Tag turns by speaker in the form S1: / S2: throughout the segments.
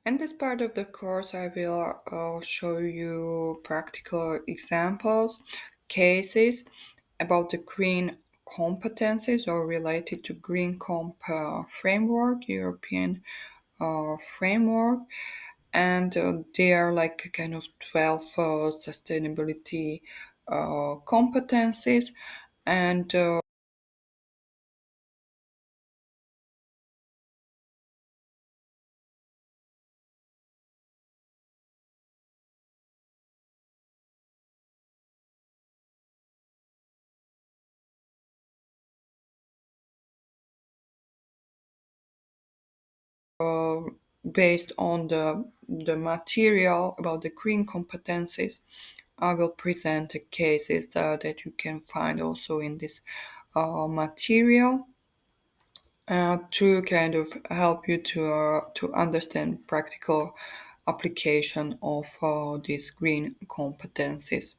S1: In this part of the course, I will show you practical examples, cases about the green competencies or related to green comp framework, European framework, and they are like a kind of 12 sustainability competencies and based on the material about the green competencies. I will present the cases that you can find also in this material to kind of help you to understand practical application of these green competencies.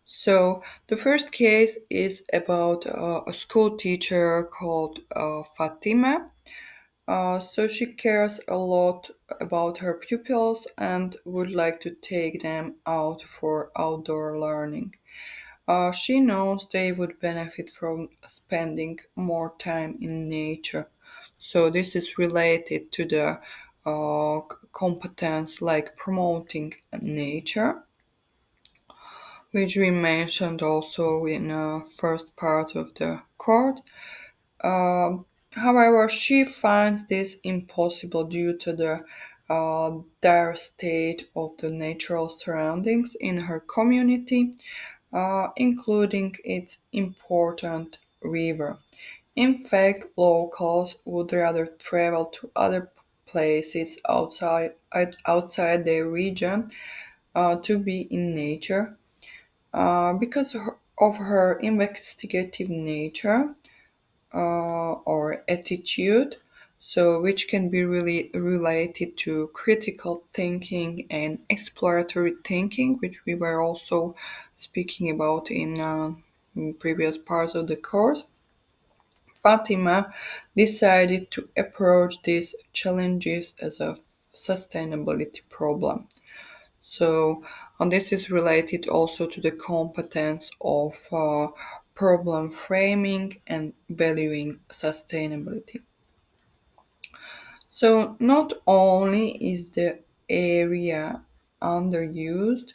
S1: So the first case is about a school teacher called Fatima. So she cares a lot about her pupils and would like to take them out for outdoor learning. She knows they would benefit from spending more time in nature. So this is related to the competence like promoting nature, which we mentioned also in first part of the course. However, she finds this impossible due to the dire state of the natural surroundings in her community, including its important river. In fact, locals would rather travel to other places outside their region to be in nature because of her investigative nature or attitude, so which can be really related to critical thinking and exploratory thinking, which we were also speaking about in previous parts of the course. Fatima decided to approach these challenges as a sustainability problem. So, and this is related also to the competence of problem framing and valuing sustainability. So, not only is the area underused,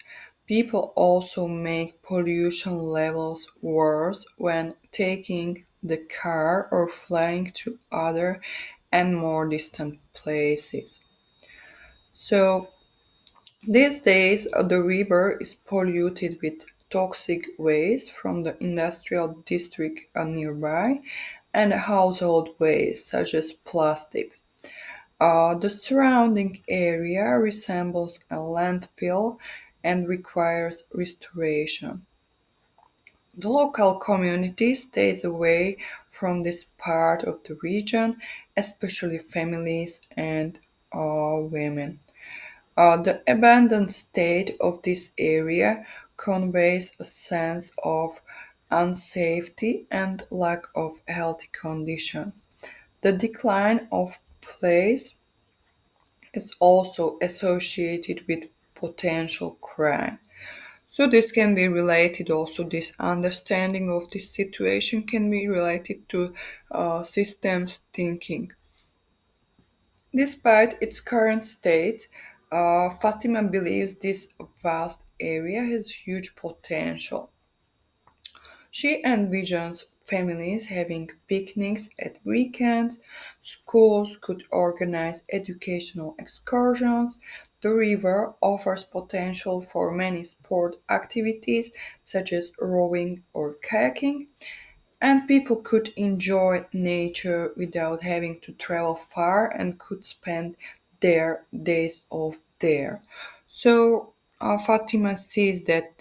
S1: people also make pollution levels worse when taking the car or flying to other and more distant places. So, these days, the river is polluted with toxic waste from the industrial district nearby and household waste such as plastics. The surrounding area resembles a landfill and requires restoration. The local community stays away from this part of the region, especially families and women. The abandoned state of this area conveys a sense of unsafety and lack of healthy conditions. The decline of place is also associated with potential crime. So this can be related also, this understanding of this situation can be related to systems thinking. Despite its current state, Fatima believes this vast area has huge potential. She envisions families having picnics at weekends, schools could organize educational excursions, the river offers potential for many sport activities such as rowing or kayaking, and people could enjoy nature without having to travel far and could spend their days off there. So Fatima sees that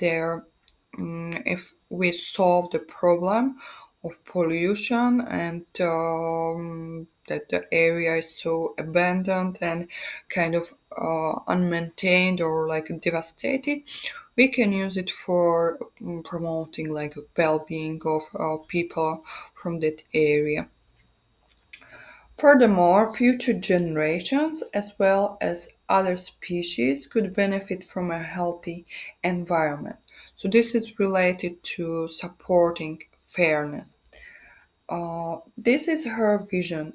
S1: if we solve the problem of pollution and that the area is so abandoned and kind of unmaintained or like devastated, we can use it for promoting like well-being of people from that area. Furthermore, future generations as well as other species could benefit from a healthy environment. So this is related to supporting fairness. This is her vision.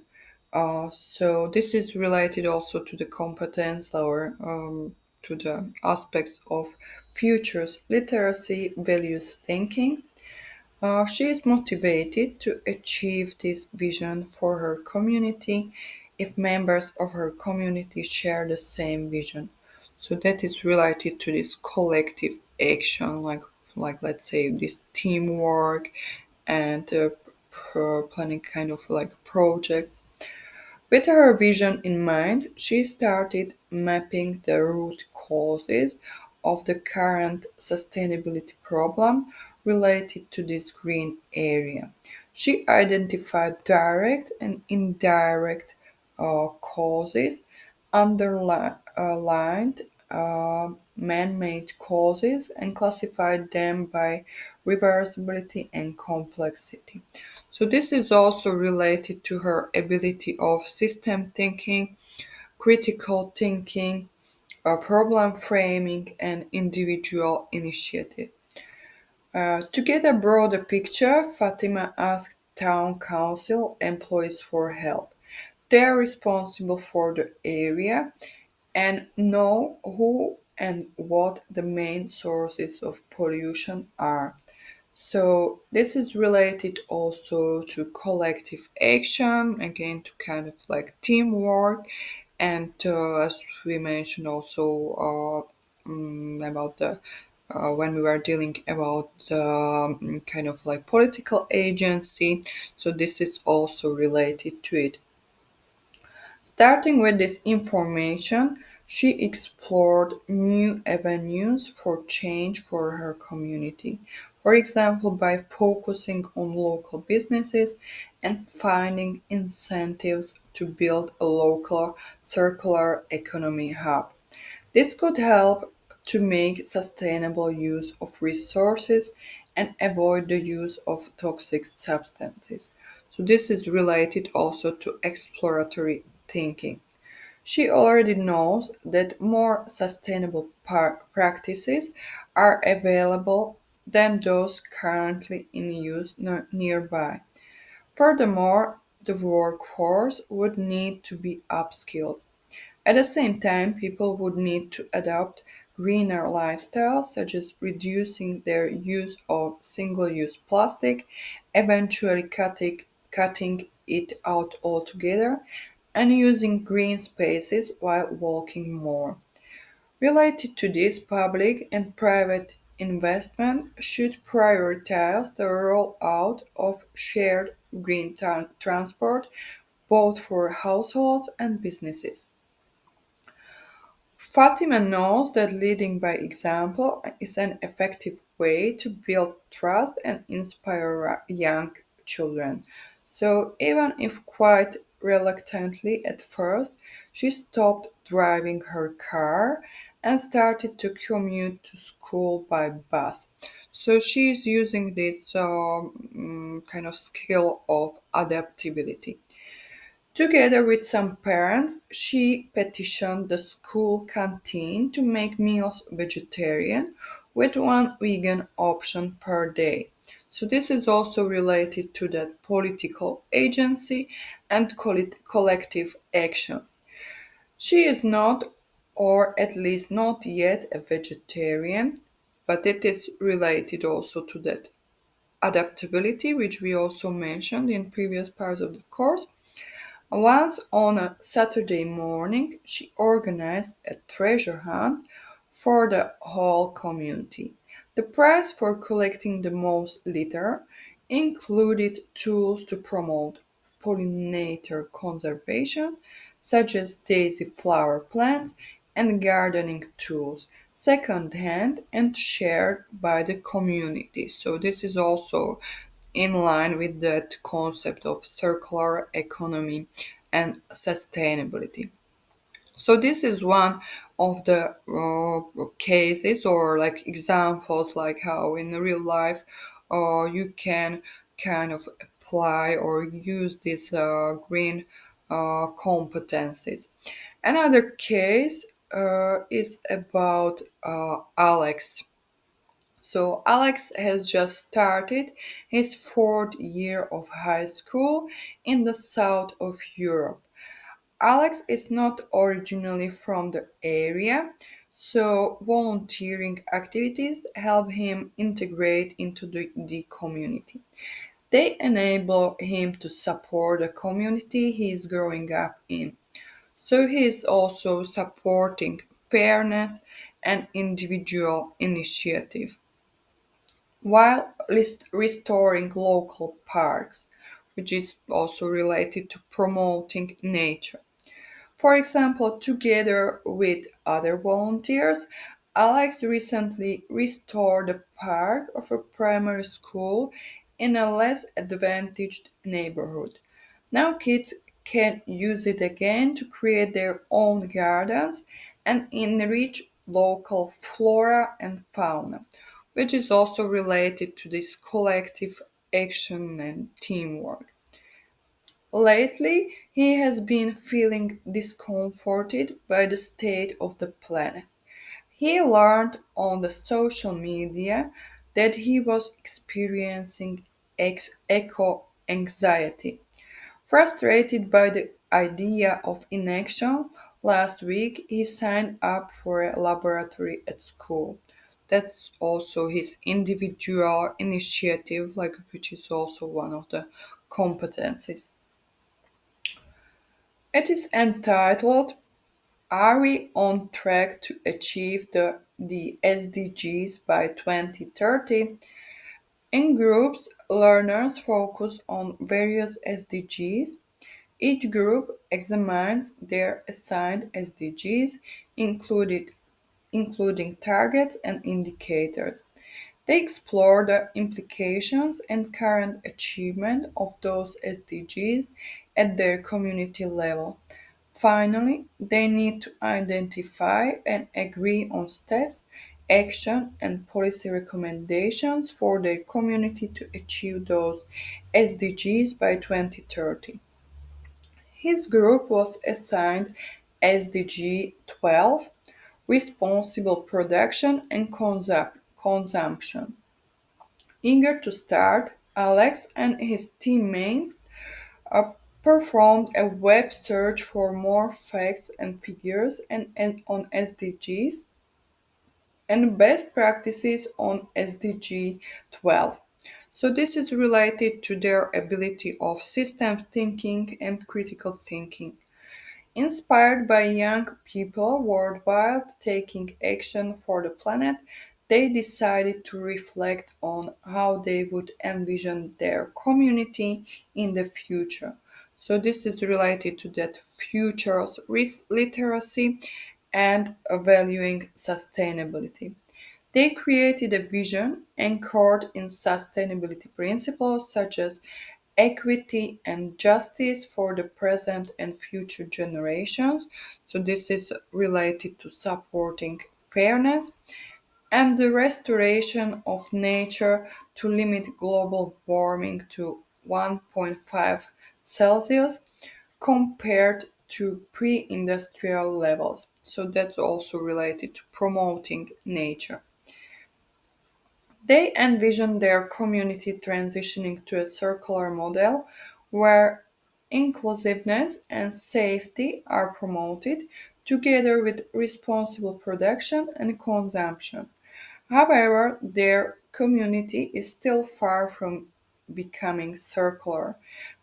S1: So this is related also to the competence or to the aspects of futures literacy, values thinking. She is motivated to achieve this vision for her community if members of her community share the same vision. So that is related to this collective action, like let's say this teamwork and planning kind of like projects. With her vision in mind, she started mapping the root causes of the current sustainability problem related to this green area. She identified direct and indirect causes, underlined man-made causes, and classified them by reversibility and complexity. So this is also related to her ability of system thinking, critical thinking, problem framing, and individual initiative. To get a broader picture, Fatima asked town council employees for help. They are responsible for the area and know who and what the main sources of pollution are. So this is related also to collective action, again to kind of like teamwork, and as we mentioned also about the when we were dealing about the kind of like political agency. So this is also related to it. Starting with this information, she explored new avenues for change for her community. For example, by focusing on local businesses and finding incentives to build a local circular economy hub. This could help to make sustainable use of resources and avoid the use of toxic substances. So this is related also to exploratory thinking. She already knows that more sustainable practices are available than those currently in use nearby. Furthermore, the workforce would need to be upskilled. At the same time, people would need to adopt greener lifestyles, such as reducing their use of single use plastic, eventually cutting it out altogether, and using green spaces while walking more. Related to this, public and private investment should prioritize the rollout of shared green transport both for households and businesses. Fatima knows that leading by example is an effective way to build trust and inspire young children. So, even if quite reluctantly at first, she stopped driving her car and started to commute to school by bus. So, she's using this kind of skill of adaptability. Together with some parents, she petitioned the school canteen to make meals vegetarian with one vegan option per day. So this is also related to that political agency and collective action. She is not, or at least not yet, a vegetarian, but it is related also to that adaptability, which we also mentioned in previous parts of the course. Once on a Saturday morning, she organized a treasure hunt for the whole community. The prize for collecting the most litter included tools to promote pollinator conservation, such as daisy flower plants and gardening tools, second hand and shared by the community. So, this is also in line with that concept of circular economy and sustainability. So this is one of the cases or like examples like how in real life you can kind of apply or use these green competencies. Another case is about Alex. So, Alex has just started his fourth year of high school in the south of Europe. Alex is not originally from the area, so volunteering activities help him integrate into the community. They enable him to support the community he is growing up in. So he is also supporting fairness and individual initiative while restoring local parks, which is also related to promoting nature. For example, together with other volunteers, Alex recently restored the park of a primary school in a less advantaged neighborhood. Now kids can use it again to create their own gardens and enrich local flora and fauna, which is also related to this collective action and teamwork. Lately, he has been feeling discomforted by the state of the planet. He learned on the social media that he was experiencing eco anxiety. Frustrated by the idea of inaction, last week he signed up for a laboratory at school. That's also his individual initiative, like which is also one of the competencies. It is entitled Are We on Track to Achieve the SDGs by 2030? In groups, learners focus on various SDGs. Each group examines their assigned SDGs, including targets and indicators. They explore the implications and current achievement of those SDGs at their community level. Finally, they need to identify and agree on steps, action, and policy recommendations for their community to achieve those SDGs by 2030. His group was assigned SDG 12, Responsible Production and Consumption. Eager to start, Alex and his teammates uh, performed a web search for more facts and figures and on SDGs and best practices on SDG 12. So this is related to their ability of systems thinking and critical thinking. Inspired by young people worldwide taking action for the planet, they decided to reflect on how they would envision their community in the future. So, this is related to that future's risk literacy and valuing sustainability. They created a vision anchored in sustainability principles such as equity and justice for the present and future generations. So, this is related to supporting fairness and the restoration of nature to limit global warming to 1.5 Celsius compared to pre industrial levels. So, that's also related to promoting nature. They envision their community transitioning to a circular model where inclusiveness and safety are promoted together with responsible production and consumption. However, their community is still far from becoming circular.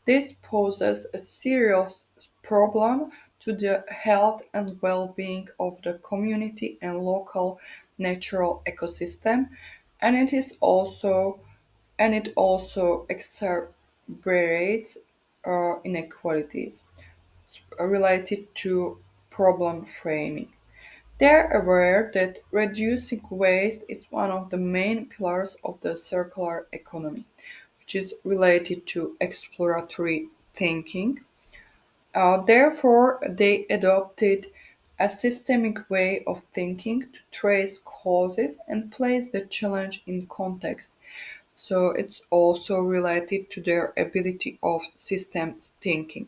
S1: This poses a serious problem to the health and well-being of the community and local natural ecosystem, and it also exacerbates inequalities related to problem framing. They're aware that reducing waste is one of the main pillars of the circular economy, which is related to exploratory thinking. Therefore, they adopted a systemic way of thinking to trace causes and place the challenge in context. So it's also related to their ability of systems thinking.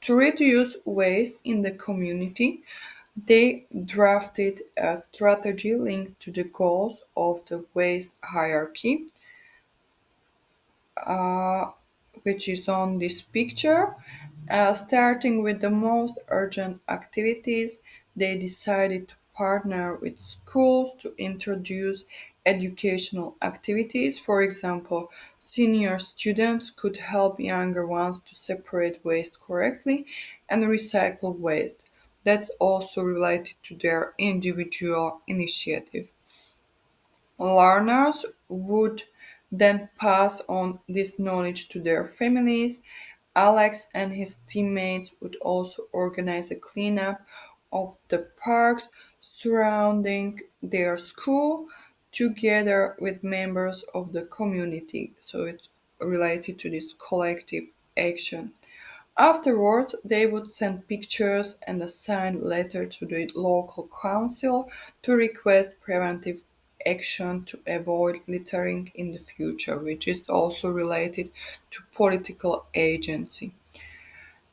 S1: To reduce waste in the community, They drafted a strategy linked to the goals of the waste hierarchy, uh, which is on this picture. Starting with the most urgent activities, they decided to partner with schools to introduce educational activities. For example, senior students could help younger ones to separate waste correctly and recycle waste. That's also related to their individual initiative. Learners would then pass on this knowledge to their families. Alex and his teammates would also organize a cleanup of the parks surrounding their school together with members of the community. So it's related to this collective action. Afterwards, they would send pictures and a signed letter to the local council to request preventive action to avoid littering in the future, which is also related to political agency.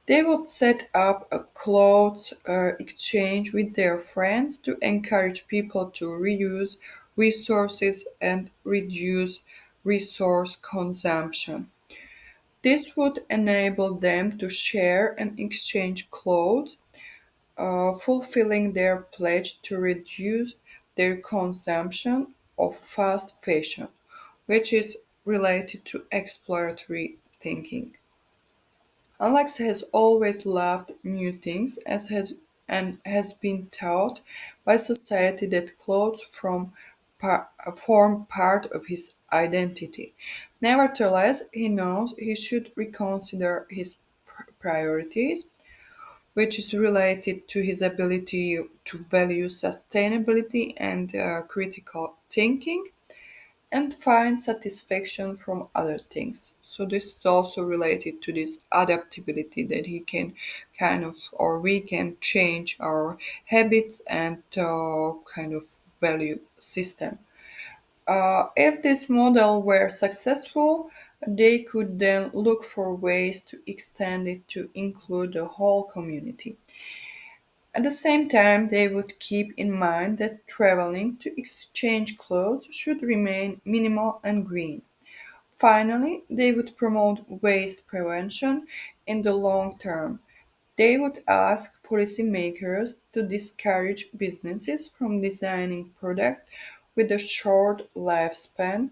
S1: They would set up a clothes exchange with their friends to encourage people to reuse resources and reduce resource consumption. This would enable them to share and exchange clothes, fulfilling their pledge to reduce their consumption of fast fashion, which is related to exploratory thinking. Alex has always loved new things and has been taught by society that clothes form part of his identity. Nevertheless, he knows he should reconsider his priorities, which is related to his ability to value sustainability and critical thinking and find satisfaction from other things. So this is also related to this adaptability that he can kind of or we can change our habits and kind of value system. If this model were successful, they could then look for ways to extend it to include the whole community. At the same time, they would keep in mind that traveling to exchange clothes should remain minimal and green. Finally, they would promote waste prevention in the long term. They would ask policymakers to discourage businesses from designing products with a short lifespan,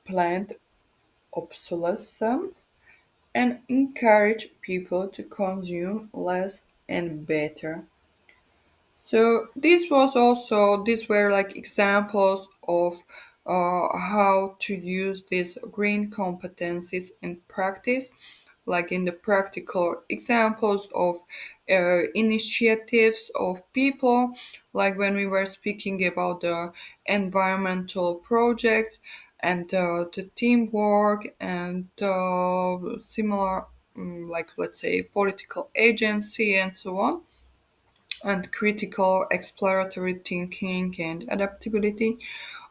S1: planned obsolescence, and encourage people to consume less and better. So these were like examples of how to use these green competencies in practice, like in the practical examples of initiatives of people, like when we were speaking about the environmental projects and the teamwork and similar, like let's say political agency and so on and critical exploratory thinking and adaptability.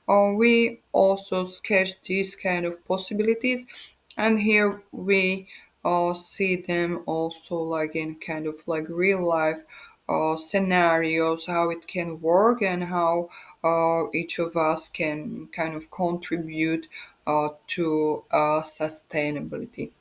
S1: We also sketch these kind of possibilities, and here we see them also like in kind of like real life scenarios, how it can work and how each of us can kind of contribute to sustainability.